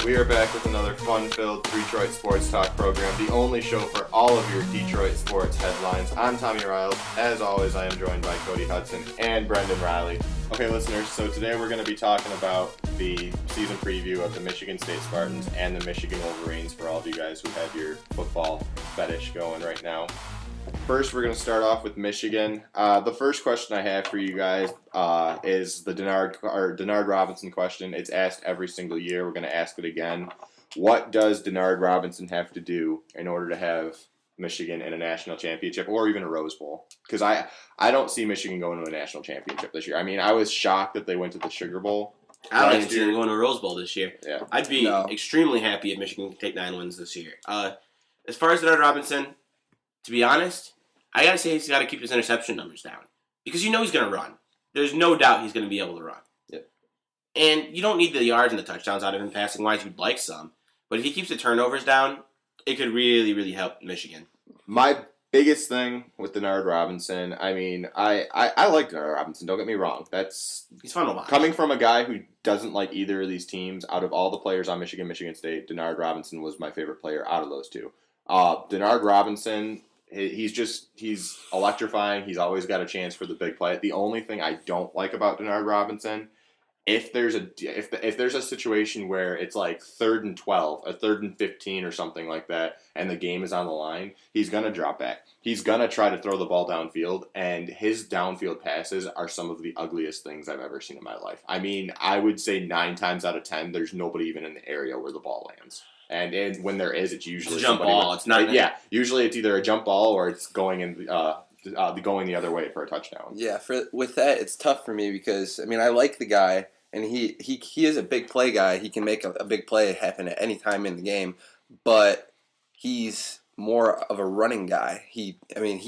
We are back with another fun-filled Detroit sports talk program, the only show for all of your Detroit sports headlines. I'm Tommy Riles. As always, I am joined by Cody Hudson and Brendan Riley. Okay, listeners, so today we're going to be talking about the season preview of the Michigan State Spartans and the Michigan Wolverines for all of you guys who have your football fetish going right now. First, we're going to start off with Michigan. The first question I have for you guys is the Denard Robinson question. It's asked every single year. We're going to ask it again. What does Denard Robinson have to do in order to have Michigan in a national championship or even a Rose Bowl? Because I don't see Michigan going to a national championship this year. I mean, I was shocked that they went to the Sugar Bowl. I don't even see them going to a Rose Bowl this year. Yeah. I'd be extremely happy if Michigan could take 9 wins this year. As far as Denard Robinson, to be honest, I got to say he's got to keep his interception numbers down. Because you know he's going to run. There's no doubt he's going to be able to run. Yep. And you don't need the yards and the touchdowns out of him passing-wise. You'd like some. But if he keeps the turnovers down, it could really, really help Michigan. My biggest thing with Denard Robinson, I mean, I like Denard Robinson, don't get me wrong. He's fun to watch. Coming from a guy who doesn't like either of these teams, out of all the players on Michigan State, Denard Robinson was my favorite player out of those two. Denard Robinson, he's electrifying. He's always got a chance for the big play. The only thing I don't like about Denard Robinson, if there's a situation where it's like 3rd and 12, a 3rd and 15 or something like that, and the game is on the line, he's gonna drop back. He's gonna try to throw the ball downfield, and his downfield passes are some of the ugliest things I've ever seen in my life. I mean, I would say 9 times out of 10, there's nobody even in the area where the ball lands. And when there is, it's usually a jump ball. It's not. Yeah, usually it's either a jump ball or it's going in going the other way for a touchdown. Yeah, with that, it's tough for me because I mean I like the guy and he is a big play guy. He can make a big play happen at any time in the game, but he's more of a running guy. He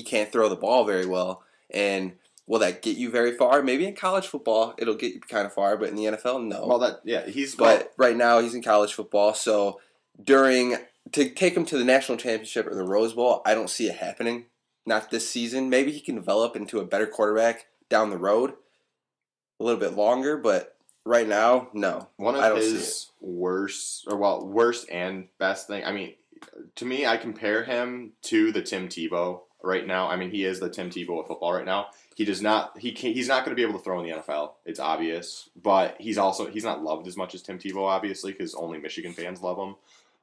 can't throw the ball very well, and will that get you very far? Maybe in college football it'll get you kind of far, but in the NFL, no. Well, right now he's in college football, so. To take him to the national championship or the Rose Bowl, I don't see it happening. Not this season. Maybe he can develop into a better quarterback down the road a little bit longer, but right now, no. One of his worst and best thing, I mean, to me, I compare him to the Tim Tebow right now. I mean, he is the Tim Tebow of football right now. He's not going to be able to throw in the NFL. It's obvious, but he's not loved as much as Tim Tebow, obviously, because only Michigan fans love him.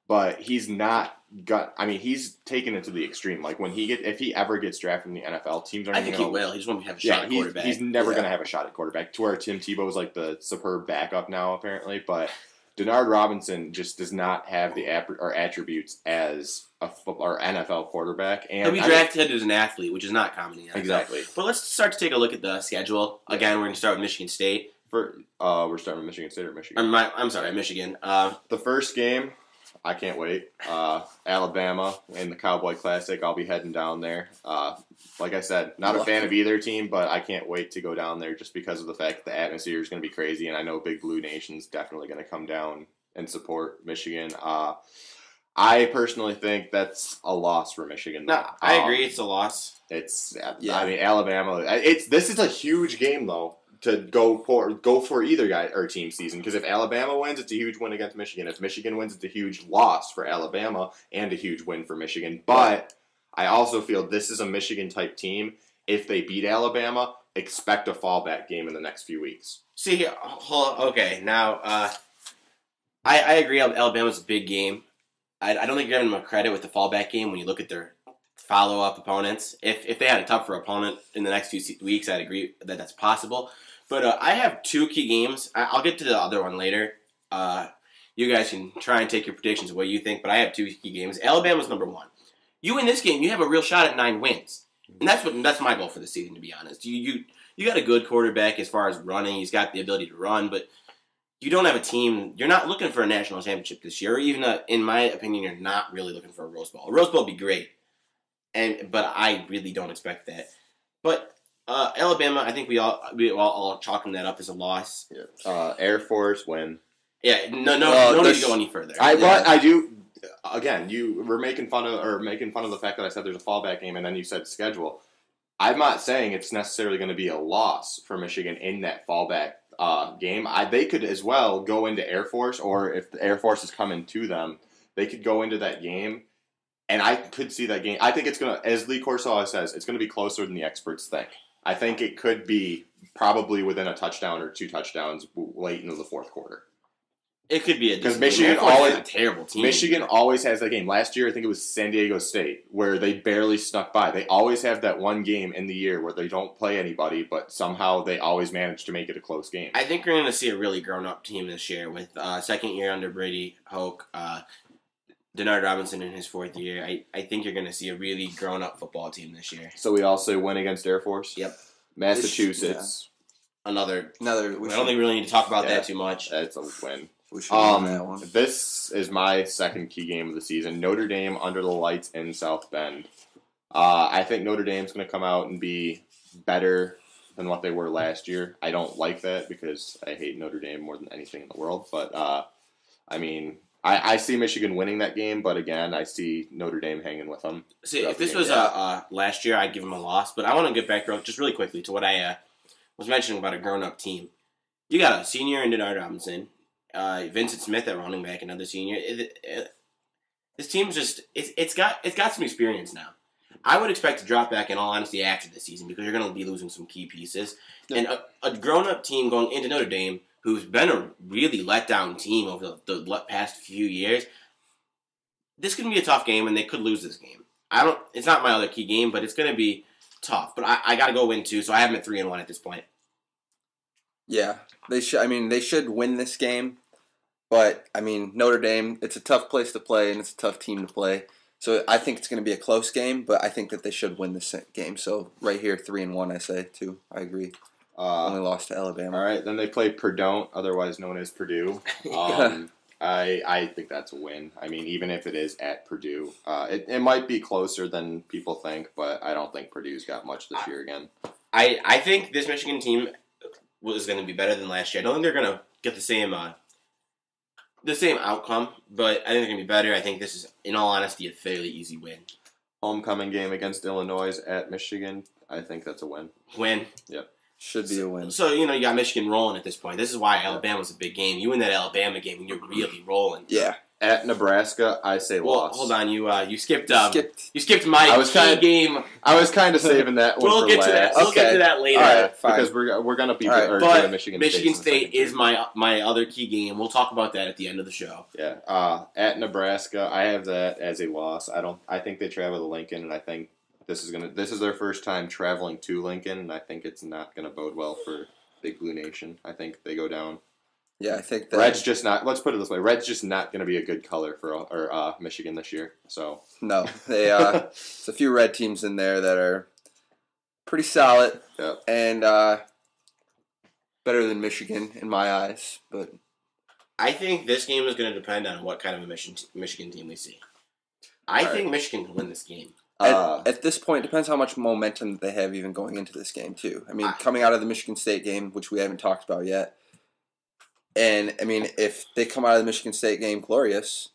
But he's taken it to the extreme. Like if he ever gets drafted in the NFL, teams aren't. I think he will. He just won't have a shot at quarterback. He's never going to have a shot at quarterback. To where Tim Tebow is like the superb backup now, apparently. But Denard Robinson just does not have the attributes as a football or NFL quarterback. And he'll be drafted as an athlete, which is not common in the NFL. Exactly. But let's start to take a look at the schedule. Again, we're going to start with Michigan State. We're starting with Michigan State or Michigan? I'm sorry, Michigan. The first game, I can't wait. Alabama in the Cowboy Classic. I'll be heading down there. Like I said, not a fan of either team, but I can't wait to go down there just because of the fact that the atmosphere is going to be crazy, and I know Big Blue Nation's definitely going to come down and support Michigan. I personally think that's a loss for Michigan. No, I agree. It's a loss. I mean, Alabama. This is a huge game though. To go for either guy or team season, because if Alabama wins, it's a huge win against Michigan. If Michigan wins, it's a huge loss for Alabama and a huge win for Michigan. But I also feel this is a Michigan-type team. If they beat Alabama, expect a fallback game in the next few weeks. See, okay, now I agree. Alabama's a big game. I don't think you're giving them credit with the fallback game when you look at their follow-up opponents. If they had a tougher opponent in the next few weeks, I'd agree that that's possible. But I have 2 key games. I'll get to the other one later. You guys can try and take your predictions of what you think, but I have 2 key games. Alabama's number 1. You win this game, you have a real shot at 9 wins. And that's my goal for the season, to be honest. You got a good quarterback as far as running. He's got the ability to run, but you don't have a team. You're not looking for a national championship this year. Or even, in my opinion, you're not really looking for a Rose Bowl. A Rose Bowl would be great, but I really don't expect that. But Alabama, I think we all chalking that up as a loss. Yeah. Air Force win. Yeah, no need to go any further. I do. Again, you were making fun of the fact that I said there's a fallback game, and then you said schedule. I'm not saying it's necessarily going to be a loss for Michigan in that fallback game. They could as well go into Air Force, or if the Air Force is coming to them, they could go into that game. And I could see that game. I think it's going to, as Lee Corsaw says, it's going to be closer than the experts think. I think it could be probably within a touchdown or 2 touchdowns late into the fourth quarter. It could be because Michigan always a terrible team. Michigan always has that game. Last year, I think it was San Diego State where they barely snuck by. They always have that one game in the year where they don't play anybody, but somehow they always manage to make it a close game. I think we're going to see a really grown-up team this year with second year under Brady Hoke, Denard Robinson in his 4th year. I think you're going to see a really grown-up football team this year. So we also win against Air Force? Yep. Massachusetts. Yeah. Another. I don't think we really need to talk about that too much. That's a win. We should win that one. This is my second key game of the season. Notre Dame under the lights in South Bend. I think Notre Dame's going to come out and be better than what they were last year. I don't like that because I hate Notre Dame more than anything in the world. But, I see Michigan winning that game, but again, I see Notre Dame hanging with them. See, if this was last year, I'd give them a loss. But I want to get back just really quickly to what I was mentioning about a grown-up team. You got a senior in Denard Robinson. Vincent Smith at running back, another senior. This team's just it's got some experience now. I would expect to drop back in all honesty after this season because you're going to be losing some key pieces. Yeah. And a grown-up team going into Notre Dame who's been a really let-down team over the past few years, this could be a tough game and they could lose this game. It's not my other key game, but it's going to be tough. But I got to go win 2, so I have them at 3-1 at this point. Yeah, they should. I mean, they should win this game. But, I mean, Notre Dame, it's a tough place to play, and it's a tough team to play. So I think it's going to be a close game, but I think that they should win this game. So right here, 3-1, I say, too. I agree. Only lost to Alabama. All right, then they play Purdue, otherwise known as Purdue. I think that's a win. I mean, even if it is at Purdue. It might be closer than people think, but I don't think Purdue's got much this year again. I think this Michigan team is going to be better than last year. I don't think they're going to get the same outcome, but I think they're going to be better. I think this is, in all honesty, a fairly easy win. Homecoming game against Illinois at Michigan, I think that's a win. Win. Yep. Should be a win. So, you got Michigan rolling at this point. This is why Alabama's a big game. You win that Alabama game and you're really rolling. Yeah. At Nebraska, I say loss. Hold on, you skipped my key game. I was kind of saving that one. We'll get to that. We'll get to that later. All right, fine. Because we're gonna be but Michigan State is my other key game. We'll talk about that at the end of the show. Yeah. At Nebraska, I have that as a loss. I think they travel to Lincoln, and I think this is their first time traveling to Lincoln, and I think it's not gonna bode well for Big Blue Nation. I think they go down. Yeah, I think that red's just not. Let's put it this way: red's just not going to be a good color for Michigan this year. So no, there's a few red teams in there that are pretty solid and better than Michigan in my eyes. But I think this game is going to depend on what kind of a Michigan team we see. I think Michigan can win this game. At this point, it depends how much momentum they have even going into this game too. I mean, coming out of the Michigan State game, which we haven't talked about yet. And, I mean, if they come out of the Michigan State game glorious,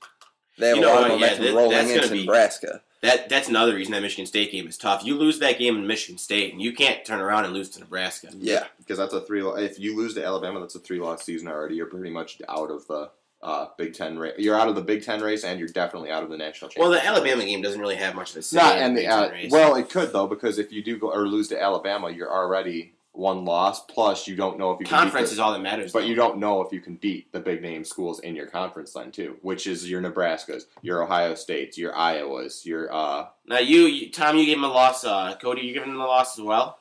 they have a lot of momentum rolling into Nebraska. That's another reason that Michigan State game is tough. You lose that game in Michigan State, and you can't turn around and lose to Nebraska. Yeah. Because that's a 3. If you lose to Alabama, that's a 3-loss season already. You're pretty much out of the Big Ten race. You're out of the Big Ten race, and you're definitely out of the national championship. Well, the Alabama game doesn't really have much of a say in the Big Ten race. Well, it could, though, because if you do go or lose to Alabama, you're already 1 loss, plus you don't know if you can conference is all that matters. But you don't know if you can beat the big name schools in your conference then too, which is your Nebraskas, your Ohio States, your Iowas, your Now you Tom, you gave him a loss. Cody, you giving him a loss as well?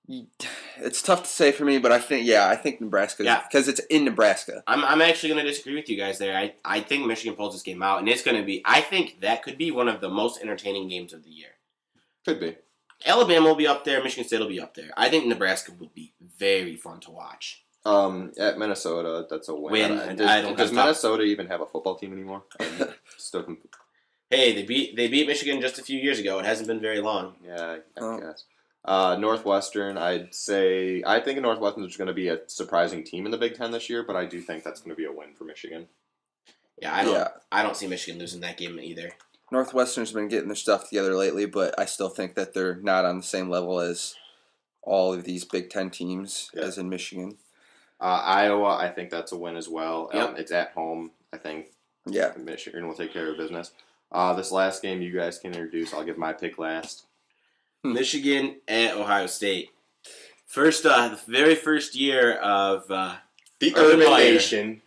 It's tough to say for me, but I think Nebraska because it's in Nebraska. I'm actually going to disagree with you guys there. I think Michigan pulls this game out, and it's going to be. I think that could be one of the most entertaining games of the year. Could be. Alabama will be up there. Michigan State will be up there. I think Nebraska will be very fun to watch. At Minnesota, that's a win. Does Minnesota even have a football team anymore? Hey, they beat Michigan just a few years ago. It hasn't been very long. Yeah, I guess. Northwestern, I think Northwestern is going to be a surprising team in the Big Ten this year, but I do think that's going to be a win for Michigan. Yeah, I don't see Michigan losing that game either. Northwestern's been getting their stuff together lately, but I still think that they're not on the same level as all of these Big Ten teams, Yeah. as in Michigan. Iowa, I think that's a win as well. Yep. It's at home. I think Yeah. Michigan will take care of business. This last game you guys can introduce. I'll give my pick last. Michigan at Ohio State. First, the very first year of The Urban Urban Meyer. Nation.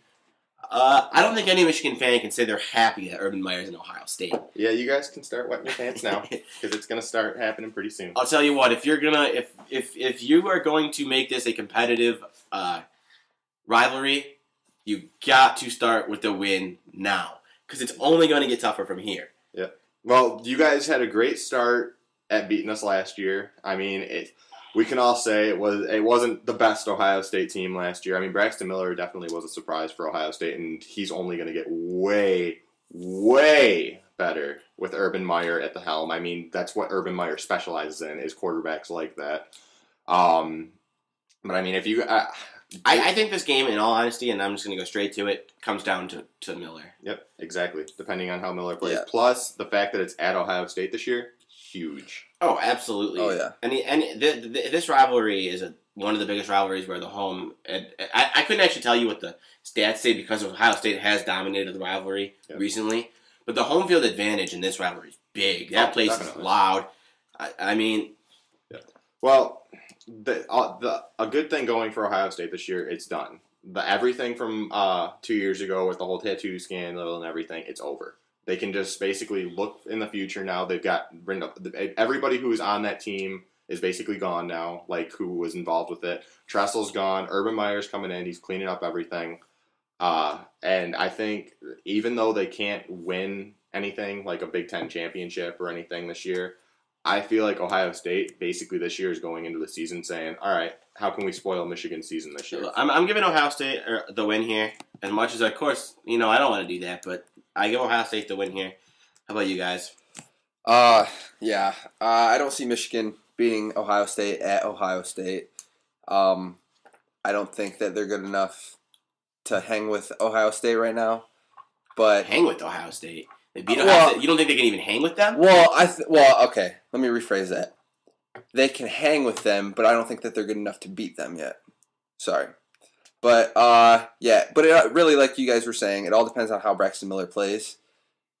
I don't think any Michigan fan can say they're happy that Urban Meyer's in Ohio State. Yeah, you guys can start wetting your pants now because it's going to start happening pretty soon. I'll tell you what, if you're gonna if you are going to make this a competitive rivalry, you got to start with the win now because it's only going to get tougher from here. Yeah. Well, you guys had a great start at beating us last year. I mean, we can all say it wasn't the best Ohio State team last year. I mean, Braxton Miller definitely was a surprise for Ohio State, and he's only going to get way, way better with Urban Meyer at the helm. I mean, that's what Urban Meyer specializes in, is quarterbacks like that. But I mean, if you... I think this game, in all honesty, and I'm just going to go straight to it, comes down to Miller. Yep, exactly. Depending on how Miller plays. Yeah. Plus, the fact that it's at Ohio State this year, huge. Oh, absolutely. Oh, yeah. And this rivalry is one of the biggest rivalries where the home... I couldn't actually tell you what the stats say because Ohio State has dominated the rivalry recently, but the home field advantage in this rivalry is big. That place definitely. is loud. I mean... Well, a good thing going for Ohio State this year, it's done. Everything from 2 years ago with the whole tattoo scandal and everything, it's over. They can just basically look in the future now. They've got everybody who's on that team is basically gone now, like who was involved with it. Tressel's gone. Urban Meyer's coming in. He's cleaning up everything. And I think even though they can't win anything like a Big Ten championship or anything this year, I feel like Ohio State basically this year is going into the season saying, all right, how can we spoil Michigan's season this year? I'm giving Ohio State the win here, as much as, of course, I don't want to do that, but I give Ohio State the win here. How about you guys? Yeah. I don't see Michigan beating Ohio State at Ohio State. I don't think that they're good enough to hang with Ohio State right now. But Hang with Ohio State. They beat Ohio State. You don't think they can even hang with them? Well, okay. Let me rephrase that. They can hang with them, but I don't think that they're good enough to beat them yet. Sorry. But, yeah. But it really, like you guys were saying, it all depends on how Braxton Miller plays.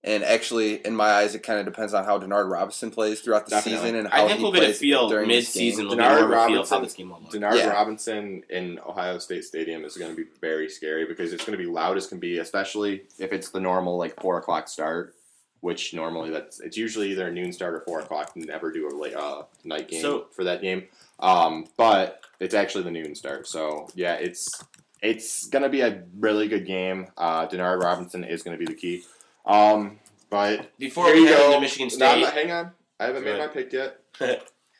And actually, in my eyes, it kind of depends on how Denard Robinson plays throughout the season and how I think he we'll get a plays feel during mid-season. this We'll game. get more of a feel of how this game will look. Denard Yeah. Robinson in Ohio State Stadium is going to be very scary because it's going to be loud as can be, especially if it's the normal 4 o'clock start, which normally it's usually either a noon start or 4 o'clock. Never do a night game for that game. But it's actually the noon start. So yeah, it's going to be a really good game. Denard Robinson is going to be the key. But Before we head into Michigan State, hang on. I haven't made my pick yet.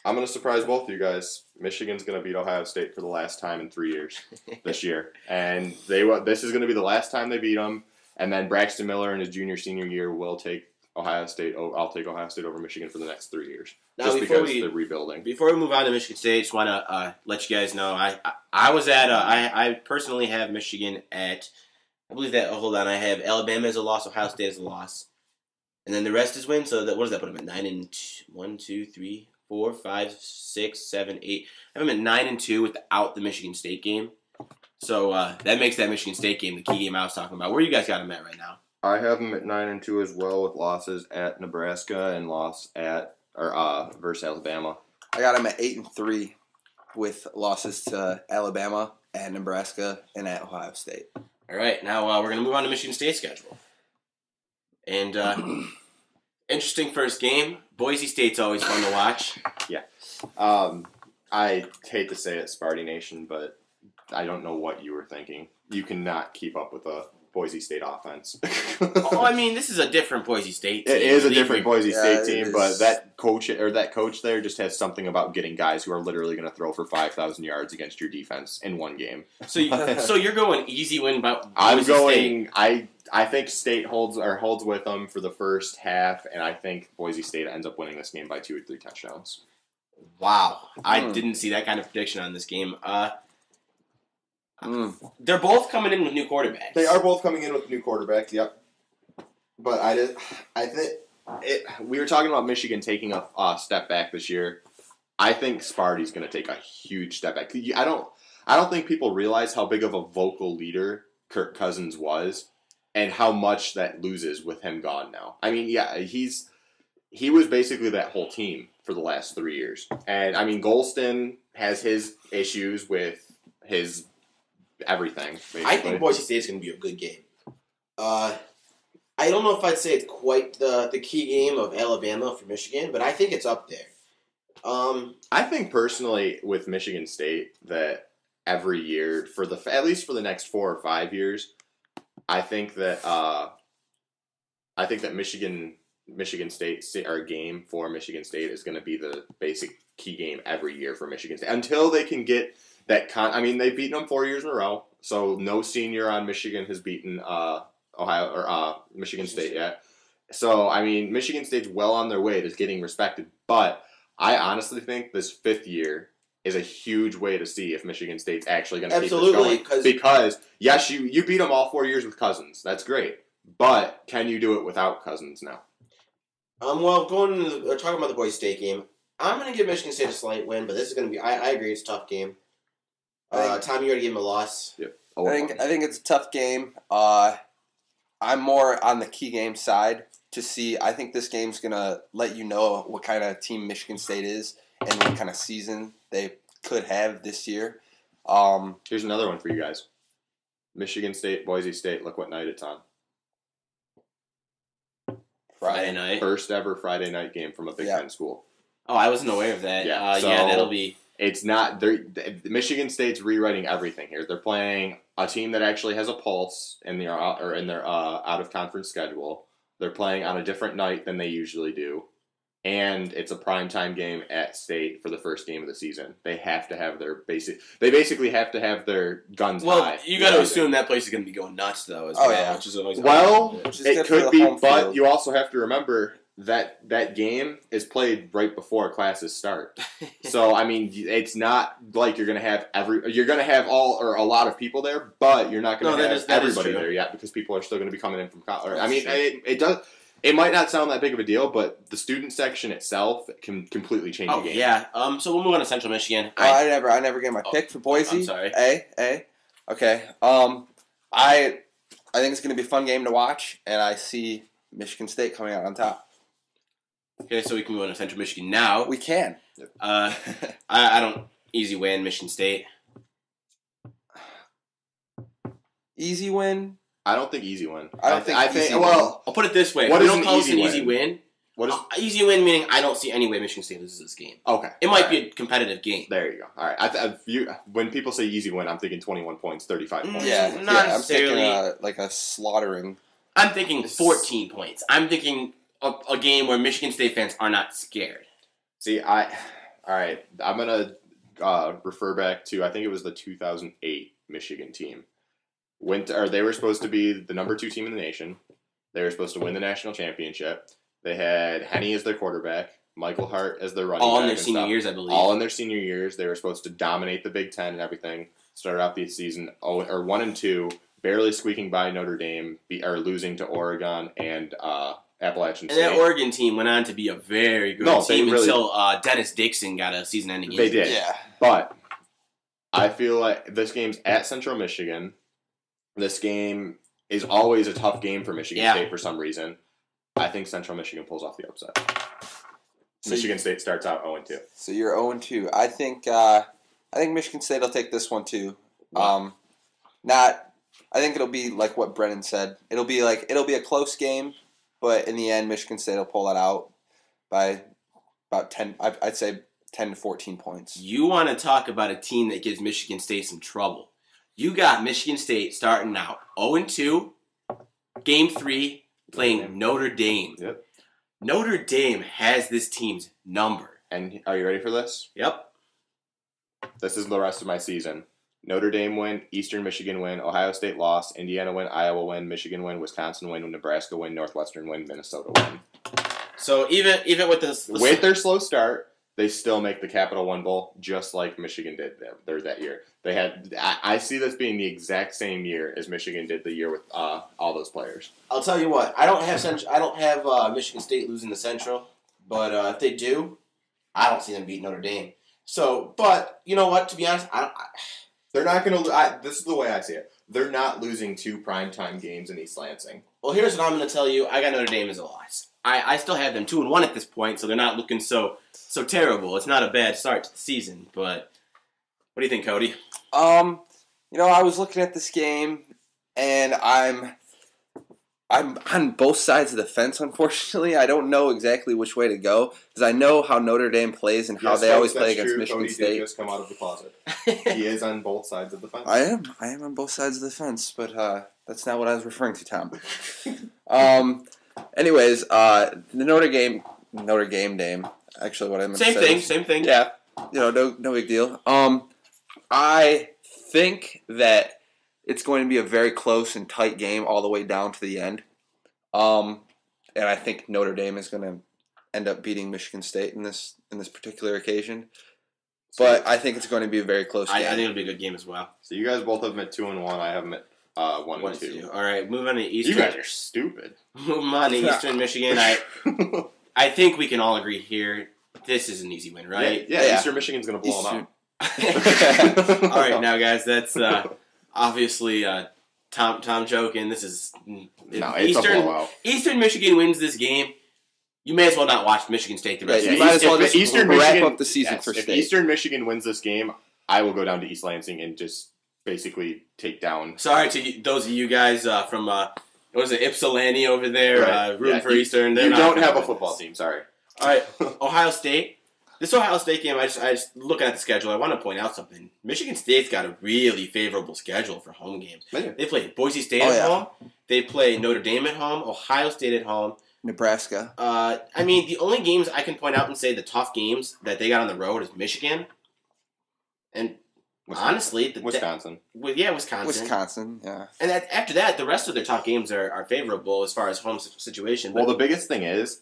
I'm going to surprise both of you guys. Michigan's going to beat Ohio State for the last time in 3 years this year. And this is going to be the last time they beat them. And then Braxton Miller in his senior year will take Ohio State. I'll take Ohio State over Michigan for the next 3 years. Now, just because they're rebuilding. Before we move on to Michigan State, just want to let you guys know, I was at, I personally have Michigan at, I believe that, hold on, I have Alabama as a loss, Ohio State as a loss. And then the rest is win, so what does that put them at? 1, 2, 3, 4, 5, 6, 7, 8. I have them at 9-2 without the Michigan State game. So that makes that Michigan State game the key game I was talking about. Where you guys got them at right now? I have them at 9-2 as well, with losses at Nebraska and loss at versus Alabama. I got them at 8-3 with losses to Alabama and Nebraska and at Ohio State. All right, now we're going to move on to Michigan State's schedule. And interesting first game. Boise State's always fun to watch. Yeah. I hate to say it, Sparty Nation, but I don't know what you were thinking. You cannot keep up with a Boise State offense. Oh, I mean, this is a different Boise State team. It is a different Boise State it team, is. but that coach there just has something about getting guys who are literally going to throw for 5,000 yards against your defense in one game. So you're going easy win by Boise I'm State. going. I think State holds with them for the first half, and I think Boise State ends up winning this game by 2 or 3 touchdowns. Wow, I didn't see that kind of prediction on this game. They're both coming in with new quarterbacks. They are both coming in with new quarterbacks. Yep. But I think we were talking about Michigan taking a step back this year. I think Sparty's going to take a huge step back. I don't think people realize how big of a vocal leader Kirk Cousins was, and how much that loses with him gone now. I mean, yeah, he was basically that whole team for the last 3 years, and I mean, Golston has his issues with his everything. Basically. I think Boise State is going to be a good game. I don't know if I'd say it's quite the key game of Alabama for Michigan, but I think it's up there. I think personally with Michigan State that every year at least for the next 4 or 5 years, I think that Michigan State or game for Michigan State is going to be the basic key game every year for Michigan State until they can get that I mean, they've beaten them 4 years in a row, so no senior on Michigan has beaten Ohio or Michigan State yet. So I mean, Michigan State's well on their way to getting respected, but I honestly think this 5th year is a huge way to see if Michigan State's actually going to keep this going. Because yes, you beat them all 4 years with Cousins. That's great, but can you do it without Cousins now? Well, talking about the Boise State game, I'm going to give Michigan State a slight win, but this is going to be. I agree, it's a tough game. Tom, you already gave him a loss. Yep. I think it's a tough game. I'm more on the key game side to see. I think this game's going to let you know what kind of team Michigan State is and what kind of season they could have this year. Here's another one for you guys. Michigan State, Boise State. Look what night it's on. Friday night. First ever Friday night game from a Big Ten school. Oh, I wasn't aware of that. Yeah, that'll be... It's not... Michigan State's rewriting everything here. They're playing a team that actually has a pulse in their out-of-conference schedule. They're playing on a different night than they usually do. And it's a primetime game at State for the first game of the season. They have to have They basically have to have their guns high. Well, you got to assume that place is going to be going nuts, though. As yeah. Which is always it could be, but you also have to remember that game is played right before classes start. So I mean, it's not like you're going to have you're going to have all or a lot of people there, but you're not going to have everybody there yet because people are still going to be coming in from college. I mean, it does. It might not sound that big of a deal, but the student section itself can completely change the game. Yeah. So we'll move on to Central Michigan. I never get my pick for Boise. I'm sorry. Okay. I think it's going to be a fun game to watch, and I see Michigan State coming out on top. Okay, so we can move on to Central Michigan now. We can. I don't easy win Michigan State. Easy win. I don't think easy win. I think. Well, I'll put it this way. What is an easy easy win? What is easy win? Meaning I don't see any way Michigan State loses this game. Okay. It might be a competitive game. There you go. All right. When people say easy win, I'm thinking 21 points, 35 points. Not necessarily. I'm thinking like a slaughtering. I'm thinking 14 points. I'm thinking a game where Michigan State fans are not scared. See, all right. I'm gonna refer back to I think it was the 2008 Michigan team. They were supposed to be the number 2 team in the nation. They were supposed to win the national championship. They had Henny as their quarterback, Michael Hart as their running back. All in their senior years, I believe. All in their senior years. They were supposed to dominate the Big Ten and everything. Started out the season 1-2, barely squeaking by Notre Dame, losing to Oregon and Appalachian State. And that Oregon team went on to be a very good team until Dennis Dixon got a season-ending injury. They did. Yeah. But I feel like this game's at Central Michigan. This game is always a tough game for Michigan State for some reason. I think Central Michigan pulls off the upset. Michigan State starts out 0-2. So you're 0-2. I think Michigan State will take this one too. Wow. I think it'll be like what Brennan said. It'll be a close game, but in the end, Michigan State will pull it out by about 10. I'd say 10 to 14 points. You want to talk about a team that gives Michigan State some trouble? You got Michigan State starting out 0-2, Game 3, playing Notre Dame. Yep. Notre Dame has this team's number. And are you ready for this? Yep. This is the rest of my season. Notre Dame win, Eastern Michigan win, Ohio State loss, Indiana win, Iowa win, Michigan win, Wisconsin win, Nebraska win, Northwestern win, Minnesota win. So even with this... With their slow start, they still make the Capital One Bowl, just like Michigan did there that year. They had. I see this being the exact same year as Michigan did the year with all those players. I'll tell you what. I don't have Michigan State losing the Central, but if they do, I don't see them beat Notre Dame. So, but you know what? To be honest, They're not going to. This is the way I see it. They're not losing 2 primetime games in East Lansing. well, here's what I'm going to tell you. I got Notre Dame as a loss. I still have them 2-1 at this point, so they're not looking so terrible. It's not a bad start to the season, but what do you think, Cody? I was looking at this game, and I'm on both sides of the fence, unfortunately. I don't know exactly which way to go, because I know how Notre Dame plays and how they always play against Michigan Cody State. Did just come out of the closet. He is on both sides of the fence. I am on both sides of the fence, but that's not what I was referring to, Tom. Anyways, the Notre Dame. Actually, what I meant to say. Same thing. Yeah, no big deal. I think that it's going to be a very close and tight game all the way down to the end. And I think Notre Dame is going to end up beating Michigan State in this particular occasion. But I think it's going to be a very close game. I think it'll be a good game as well. So you guys both have them at 2-1. I have them at 1-2. All right, move on to Eastern. You guys are stupid. Move on to Eastern Michigan. I think we can all agree here. This is an easy win, right? Yeah. Eastern Michigan's going to blow them out. All right, now guys, that's obviously Tom joking. This is it's a blowout. Eastern Michigan wins this game. You may as well not watch Michigan State the rest of the You might as well just Eastern wrap Michigan, up the season for If State. Eastern Michigan wins this game, I will go down to East Lansing and just basically take down. Sorry to those of you guys from what was it, Ypsilanti over there, Right. rooting for Eastern. You don't have a football team. Sorry. All right, Ohio State. This Ohio State game, I just looking at the schedule, I want to point out something. Michigan State's got a really favorable schedule for home games. They play Boise State at home. They play Notre Dame at home. Ohio State at home. Nebraska. I mean, the only games I can point out and say the tough games that they got on the road is Michigan. And honestly, Wisconsin. Wisconsin. Wisconsin, yeah. And after that, the rest of their top games are favorable as far as home situation. Well, the biggest thing is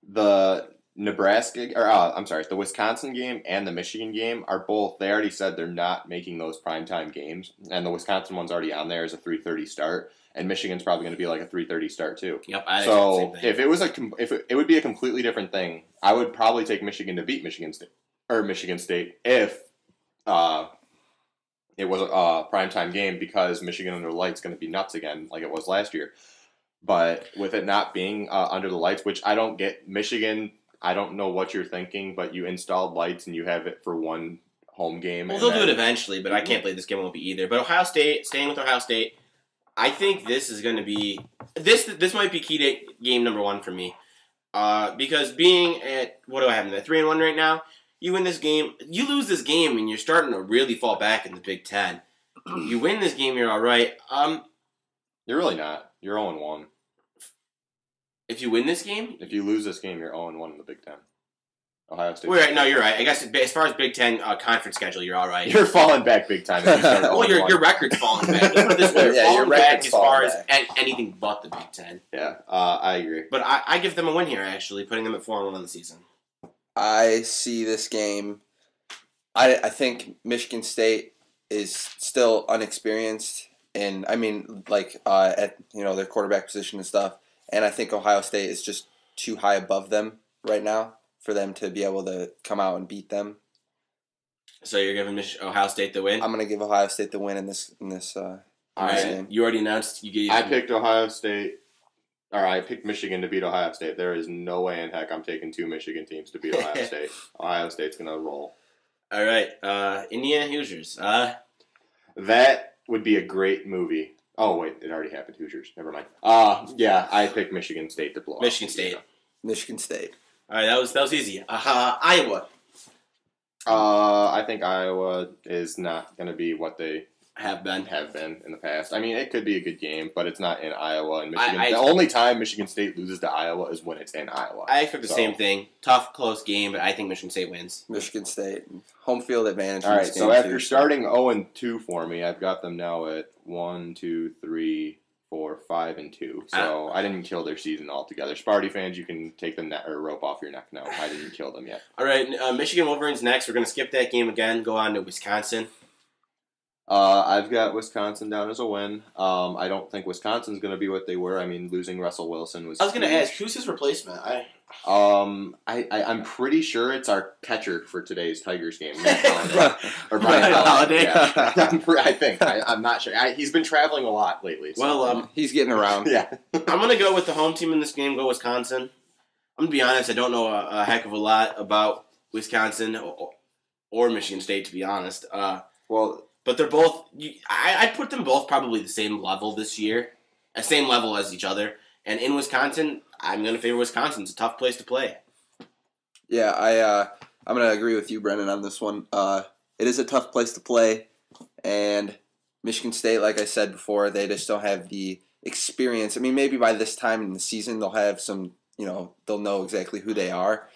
the the Wisconsin game and the Michigan game are both. They already said they're not making those primetime games, and the Wisconsin one's already on there as a 3:30 start, and Michigan's probably going to be like a 3:30 start too. Yep. So if it was it would be a completely different thing. I would probably take Michigan to beat Michigan State if it was a primetime game, because Michigan under the lights is going to be nuts again like it was last year. But with it not being under the lights, which I don't get, Michigan. I don't know what you're thinking, but you installed lights and you have it for one home game. Well, they'll do it eventually, but I can't believe this game won't be either. But Ohio State, staying with Ohio State, I think this is going to be this might be key to game number 1 for me, because being at what do I have at 3-1 right now? You win this game, you lose this game, and you're starting to really fall back in the Big Ten. You win this game, you're all right. You're really not. You're 0-1. If you win this game? If you lose this game, you're 0-1 in the Big Ten. Ohio State. Well, right, no, you're right. I guess as far as Big Ten conference schedule, you're all right. You're falling back big time. If you start well, your record's falling back. Let's put it this way. You're falling back as far as anything but the Big Ten. Yeah, I agree. But I give them a win here, actually, putting them at 4-1 on the season. I see this game. I think Michigan State is still unexperienced, and I mean, like at their quarterback position and stuff. And I think Ohio State is just too high above them right now for them to be able to come out and beat them. So you're giving Ohio State the win? I'm going to give Ohio State the win in this game. You already announced you gave. I picked Ohio State. Or I picked Michigan to beat Ohio State. There is no way in heck I'm taking 2 Michigan teams to beat Ohio State. Ohio State's going to roll. All right. Indiana Hoosiers. That would be a great movie. Oh, wait, it already happened. Hoosiers. Never mind. Yeah, I picked Michigan State to blow. Michigan State. Michigan State. All right, that was easy. Iowa. I think Iowa is not going to be what they have been in the past. I mean, it could be a good game, but it's not in Iowa and Michigan. The only time Michigan State loses to Iowa is when it's in Iowa. I expect the same thing. Tough, close game, but I think Michigan State wins. Michigan State. Home field advantage. All right, so after starting 0-2 for me, I've got them now at 1, 2, 3, 4, 5, and 2. So I didn't kill their season altogether. Sparty fans, you can take the net or rope off your neck now. I didn't kill them yet. All right, Michigan Wolverines next. We're going to skip that game again, go on to Wisconsin. I've got Wisconsin down as a win. I don't think Wisconsin's going to be what they were. I mean, losing Russell Wilson was. I was going to huge. ask, who's his replacement? I'm pretty sure it's our catcher for today's Tigers game, Matt Holliday. Or Brian Brian Holiday. Holiday. Yeah. I think. I'm not sure. He's been traveling a lot lately. So. Well, he's getting around. Yeah. I'm going to go with the home team in this game, go Wisconsin. I'm going to be honest, I don't know a heck of a lot about Wisconsin or Michigan State, to be honest. But they're both, I'd put them both probably the same level this year, same level as each other. And in Wisconsin, I'm going to favor Wisconsin. It's a tough place to play. Yeah, I'm going to agree with you, Brendan, on this one. It is a tough place to play, and Michigan State, like I said before, they just don't have the experience. I mean, maybe by this time in the season they'll have some, they'll know exactly who they are.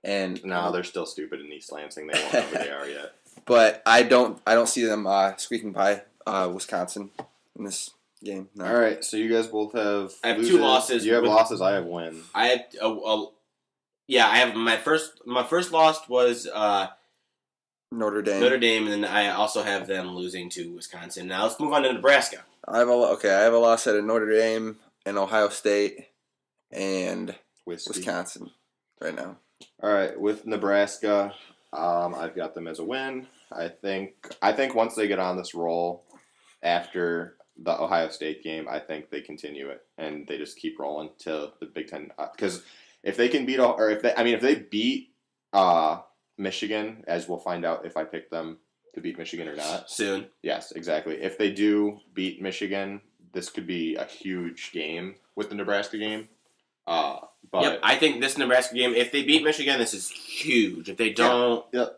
And no, they're still stupid in East Lansing. They won't know who they are yet. But I don't see them squeaking by Wisconsin in this game. No. All right, so you guys both have. I have loses. 2 losses. You have losses. I have wins. I have I have my first loss was Notre Dame. Notre Dame, and then I also have them losing to Wisconsin. Now let's move on to Nebraska. I have a loss at Notre Dame and Ohio State and Wisconsin right now. All right, with Nebraska, I've got them as a win. I think once they get on this roll after the Ohio State game, I think they continue it and they just keep rolling to the Big Ten. Because if they can beat, or if they beat Michigan, as we'll find out if I pick them to beat Michigan or not soon. Yes, exactly. If they do beat Michigan, this could be a huge game with the Nebraska game. But yep, I think this Nebraska game, if they beat Michigan, this is huge. If they don't, they're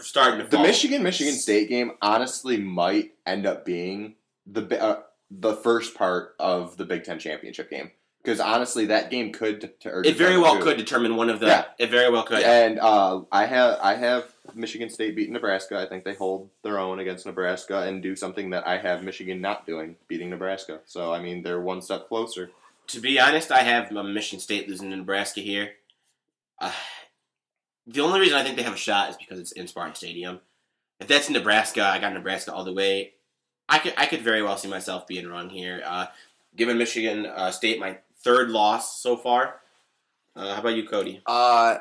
starting to fall. The Michigan State game honestly might end up being the first part of the Big Ten championship game, because honestly, that game could it very well could determine one of the. Yeah. It very well could. And I have Michigan State beating Nebraska. I think they hold their own against Nebraska and do something that I have Michigan not doing, beating Nebraska. So I mean, they're one step closer. To be honest, I have Michigan State losing to Nebraska here. The only reason I think they have a shot is because it's in Spartan Stadium. If that's in Nebraska, I got Nebraska all the way. I could very well see myself being wrong here. Given Michigan State my 3rd loss so far. How about you, Cody? I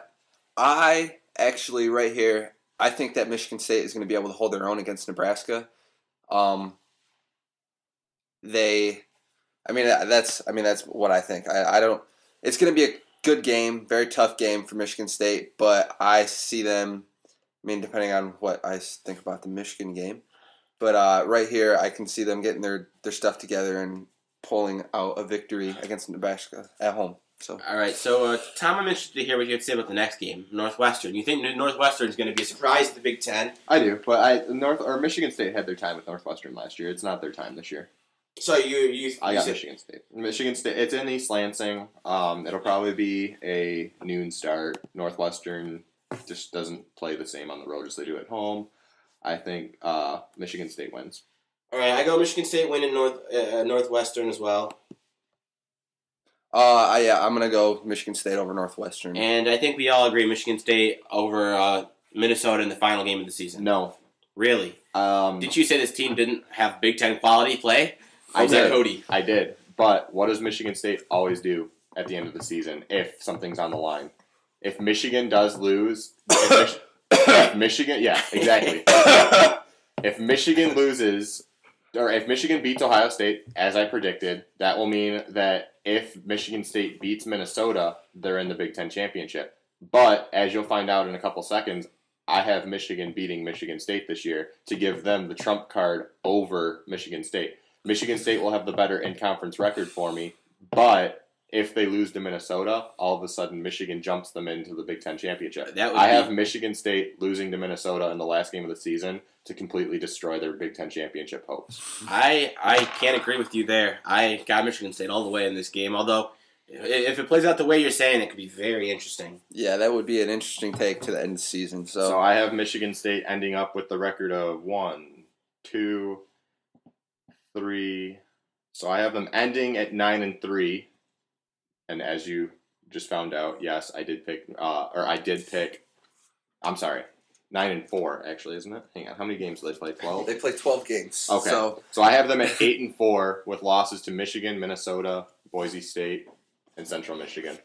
actually right here, I think that Michigan State is going to be able to hold their own against Nebraska. That's what I think. I don't. It's going to be a good game, very tough game for Michigan State, but I see them. I mean, depending on what I think about the Michigan game, but right here, I can see them getting their stuff together and pulling out a victory against Nebraska at home. So, all right. So, Tom, I'm interested to hear what you have to say about the next game, Northwestern. You think Northwestern is going to be a surprise to the Big Ten? I do, but Michigan State had their time with Northwestern last year. It's not their time this year. So I got Michigan State. Michigan State. It's in East Lansing. It'll probably be a noon start. Northwestern just doesn't play the same on the road as they do at home. I think Michigan State wins. All right, I go Michigan State winning Northwestern as well. I'm gonna go Michigan State over Northwestern. And I think we all agree Michigan State over Minnesota in the final game of the season. No, really. Did you say this team didn't have Big Ten quality play? I did. Cody? I did. But what does Michigan State always do at the end of the season if something's on the line? If Michigan does lose, if Michigan, yeah, exactly. If Michigan loses, or if Michigan beats Ohio State, as I predicted, that will mean that if Michigan State beats Minnesota, they're in the Big Ten championship. But as you'll find out in a couple seconds, I have Michigan beating Michigan State this year to give them the trump card over Michigan State. Michigan State will have the better in-conference record for me, but if they lose to Minnesota, all of a sudden Michigan jumps them into the Big Ten championship. I have Michigan State losing to Minnesota in the last game of the season to completely destroy their Big Ten championship hopes. I can't agree with you there. I got Michigan State all the way in this game, although if it plays out the way you're saying, it could be very interesting. Yeah, that would be an interesting take to the end of the season. So I have Michigan State ending up with the record of 1, 2, 3. So I have them ending at 9-3. And as you just found out, yes, I did pick. I'm sorry. 9-4, actually, isn't it? Hang on, how many games do they play? 12. They play 12 games. Okay, so I have them at 8-4 with losses to Michigan, Minnesota, Boise State, and Central Michigan.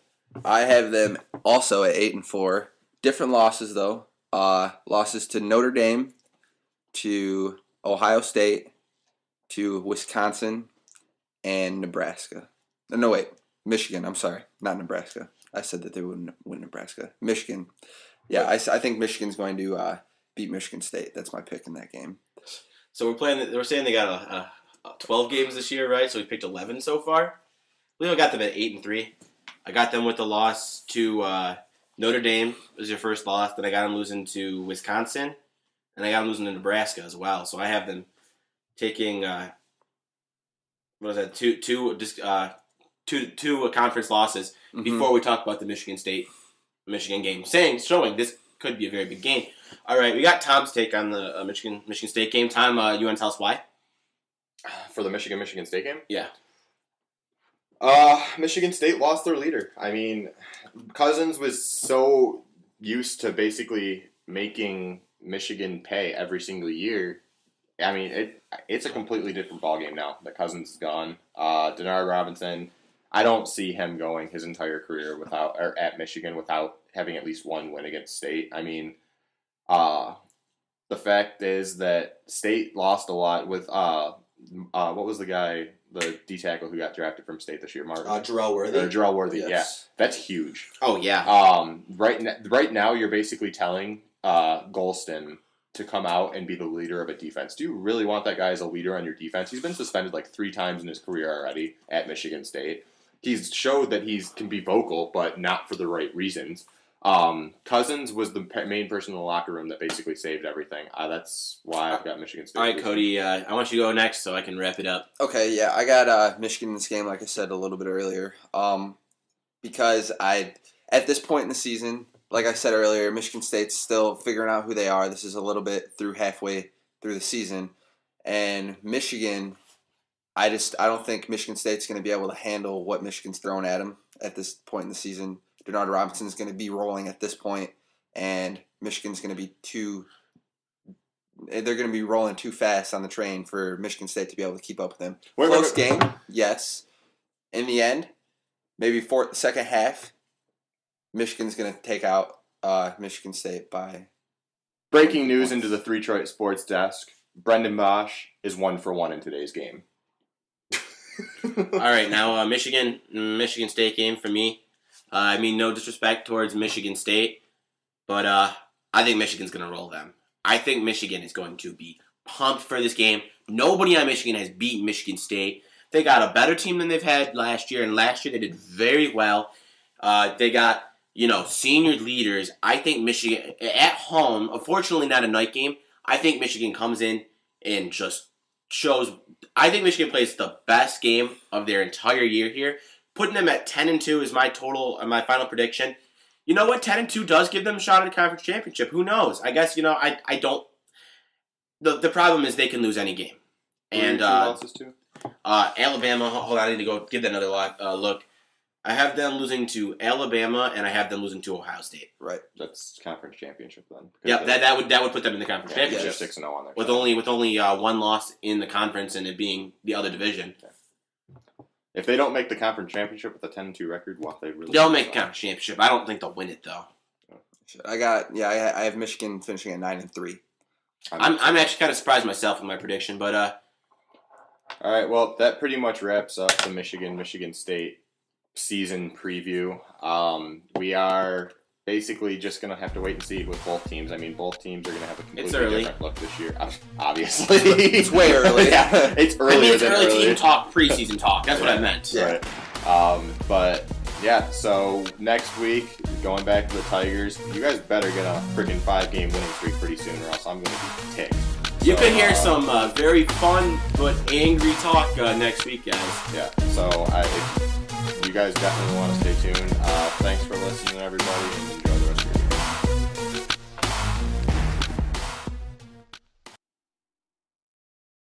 I have them also at 8-4. Different losses though. Losses to Notre Dame, to Ohio State, to Wisconsin, and Nebraska. No, wait, Michigan. I'm sorry, not Nebraska. I said that they wouldn't win Nebraska. Michigan. Yeah, I think Michigan's going to beat Michigan State. That's my pick in that game. So we're saying they got 12 games this year, right? So we picked 11 so far. We only got them at 8-3. I got them with the loss to Notre Dame. It was your first loss. Then I got them losing to Wisconsin, and I got them losing to Nebraska as well. So I have them taking two conference losses before we talk about the Michigan game, showing this could be a very big game. All right, we got Tom's take on the Michigan State game. Tom, you want to tell us why? For the Michigan State game? Yeah. Michigan State lost their leader. I mean, Cousins was so used to basically making Michigan pay every single year. I mean, it's a completely different ballgame now that Cousins is gone. Denard Robinson, I don't see him going his entire career at Michigan without having at least one win against State. I mean, the fact is that State lost a lot with what was the guy, the D tackle who got drafted from State this year, Martin? Jarrell Worthy. Jarrell Worthy, Yes. yeah, that's huge. Oh yeah. Right now, you're basically telling Golston to come out and be the leader of a defense. Do you really want that guy as a leader on your defense? He's been suspended like 3 times in his career already at Michigan State. He's showed that he can be vocal, but not for the right reasons. Cousins was the main person in the locker room that basically saved everything. That's why I've got Michigan State. All right, Cody, I want you to go next so I can wrap it up. Okay, yeah, I got Michigan in this game, like I said a little bit earlier, because at this point in the season, like I said earlier, Michigan State's still figuring out who they are. This is a little bit halfway through the season, and Michigan, I don't think Michigan State's going to be able to handle what Michigan's throwing at them at this point in the season. Denard Robinson's going to be rolling at this point, and Michigan's going to be they're going to be rolling too fast on the train for Michigan State to be able to keep up with them. Close game, yes. In the end, maybe second half, Michigan's going to take out Michigan State by... Breaking news into the 3 Detroit Sports desk. Brendan Bosch is 1 for 1 in today's game. All right, now Michigan State game for me. I mean, no disrespect towards Michigan State, but I think Michigan's going to roll them. I think Michigan is going to be pumped for this game. Nobody on Michigan has beaten Michigan State. They got a better team than they've had last year, and last year they did very well. They got, senior leaders. I think Michigan, at home, unfortunately not a night game, I think Michigan comes in and just shows. I think Michigan plays the best game of their entire year here. Putting them at 10-2 is my final prediction. You know what? 10-2 does give them a shot at a conference championship. Who knows? I guess, I don't. The problem is they can lose any game. And losses too? Alabama, hold on, I need to go give that another look. I have them losing to Alabama, and I have them losing to Ohio State. Right. That's conference championship then. Yeah, that would put them in the conference championship. 6-0 on there. With only one loss in the conference and it being the other division. Okay. If they don't make the conference championship with a 10-2 record, they'll make the conference championship. I don't think they'll win it though. I have Michigan finishing at 9-3. I'm actually kind of surprised myself with my prediction, but all right, well, that pretty much wraps up the Michigan State season preview. We are basically just going to have to wait and see with both teams. I mean, both teams are going to have a completely different look this year. Obviously. It's way early. Yeah, it's early. I mean, it's early to even talk preseason talk. That's what I meant. Yeah. Right. But, yeah, so next week, going back to the Tigers, you guys better get on a freaking 5-game winning streak pretty soon or else I'm going to be ticked. You can hear some very fun but angry talk next week, guys. Yeah, so you guys definitely want to stay tuned. Thanks for listening, everybody, and enjoy the rest of your